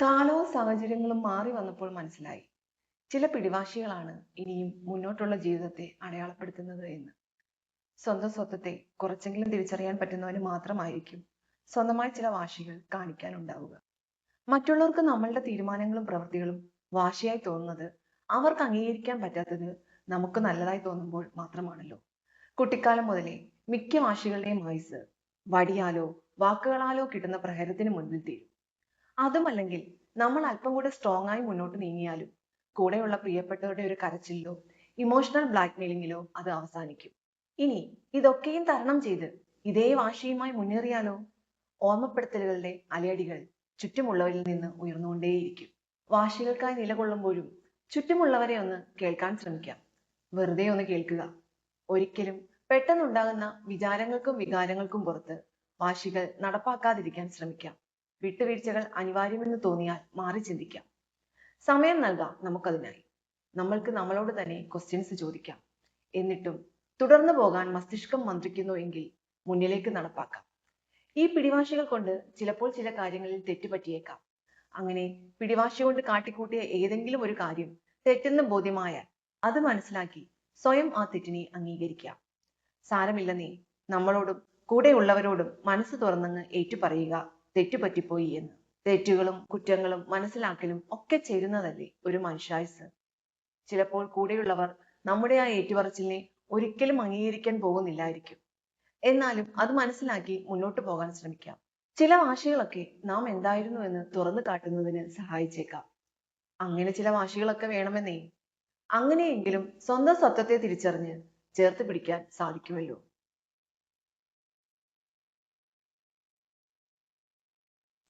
കാലവും സാഹചര്യങ്ങളും മാറി വന്നപ്പോൾ മനസ്സിലായി ചില പിടിവാശികളാണ് ഇനിയും മുന്നോട്ടുള്ള ജീവിതത്തെ അടയാളപ്പെടുത്തുന്നത് എന്ന്. സ്വന്തം സ്വത്വത്തെ കുറച്ചെങ്കിലും തിരിച്ചറിയാൻ പറ്റുന്നവന് മാത്രമായിരിക്കും സ്വന്തമായ ചില വാശികൾ കാണിക്കാനുണ്ടാവുക. മറ്റുള്ളവർക്ക് നമ്മളുടെ തീരുമാനങ്ങളും പ്രവൃത്തികളും വാശിയായി തോന്നുന്നത് അവർക്ക് അംഗീകരിക്കാൻ പറ്റാത്തത് നമുക്ക് നല്ലതായി തോന്നുമ്പോൾ മാത്രമാണല്ലോ. കുട്ടിക്കാലം മുതലേ മിക്ക വാശികളുടെയും വയസ്സ് വടിയാലോ വാക്കുകളാലോ കിട്ടുന്ന പ്രഹരത്തിന് മുൻപിൽ തീരും. അതുമല്ലെങ്കിൽ നമ്മൾ അല്പം കൂടെ സ്ട്രോങ് ആയി മുന്നോട്ട് നീങ്ങിയാലും കൂടെയുള്ള പ്രിയപ്പെട്ടവരുടെ ഒരു കരച്ചിലോ ഇമോഷണൽ ബ്ലാക്ക്മെയിലിങ്ങിലോ അത് അവസാനിക്കും. ഇനി ഇതൊക്കെയും തരണം ചെയ്ത് ഇതേ വാശിയുമായി മുന്നേറിയാലോ? ഓർമ്മപ്പെടുത്തലുകളുടെ അലയടികൾ ചുറ്റുമുള്ളവരിൽ നിന്ന് ഉയർന്നുകൊണ്ടേയിരിക്കും. വാശികൾക്കായി നിലകൊള്ളുമ്പോഴും ചുറ്റുമുള്ളവരെ ഒന്ന് കേൾക്കാൻ ശ്രമിക്കാം. വെറുതെ ഒന്ന് കേൾക്കുക. ഒരിക്കലും പെട്ടെന്നുണ്ടാകുന്ന വിചാരങ്ങൾക്കും വികാരങ്ങൾക്കും പുറത്ത് വാശികൾ നടപ്പാക്കാതിരിക്കാൻ ശ്രമിക്കാം. വിട്ടുവീഴ്ചകൾ അനിവാര്യമെന്ന് തോന്നിയാൽ മാറി ചിന്തിക്കാം. സമയം നൽകാം നമുക്കതിനായി. നമ്മൾക്ക് നമ്മളോട് തന്നെ ക്വസ്റ്റ്യൻസ് ചോദിക്കാം. എന്നിട്ടും തുടർന്നു പോകാൻ മസ്തിഷ്കം മന്ത്രിക്കുന്നു എങ്കിൽ മുന്നിലേക്ക് നടപ്പാക്കാം. ഈ പിടിവാശികൾ കൊണ്ട് ചിലപ്പോൾ ചില കാര്യങ്ങളിൽ തെറ്റുപറ്റിയേക്കാം. അങ്ങനെ പിടിവാശി കൊണ്ട് കാട്ടിക്കൂട്ടിയ ഏതെങ്കിലും ഒരു കാര്യം തെറ്റെന്ന് ബോധ്യമായാൽ അത് മനസ്സിലാക്കി സ്വയം ആ തെറ്റിനെ അംഗീകരിക്കാം. സാരമില്ലെന്നേ, നമ്മളോടും കൂടെയുള്ളവരോടും മനസ്സ് തുറന്നങ്ങ് ഏറ്റുപറയുക തെറ്റുപറ്റിപ്പോയി എന്ന്. തെറ്റുകളും കുറ്റങ്ങളും മനസ്സിലാക്കലും ഒക്കെ ചേരുന്നതല്ലേ ഒരു മനുഷ്യായുസ്. ചിലപ്പോൾ കൂടെയുള്ളവർ നമ്മുടെ ആ ഏറ്റുപറച്ചിലിനെ ഒരിക്കലും അംഗീകരിക്കാൻ പോകുന്നില്ലായിരിക്കും. എന്നാലും അത് മനസ്സിലാക്കി മുന്നോട്ട് പോകാൻ ശ്രമിക്കാം. ചില വാശികളൊക്കെ നാം എന്തായിരുന്നു എന്ന് തുറന്നു കാട്ടുന്നതിന് സഹായിച്ചേക്കാം. അങ്ങനെ ചില വാശികളൊക്കെ വേണമെന്നേ. അങ്ങനെയെങ്കിലും സ്വന്തം സത്വത്തെ തിരിച്ചറിഞ്ഞ് ചേർത്ത് പിടിക്കാൻ സാധിക്കുമല്ലോ.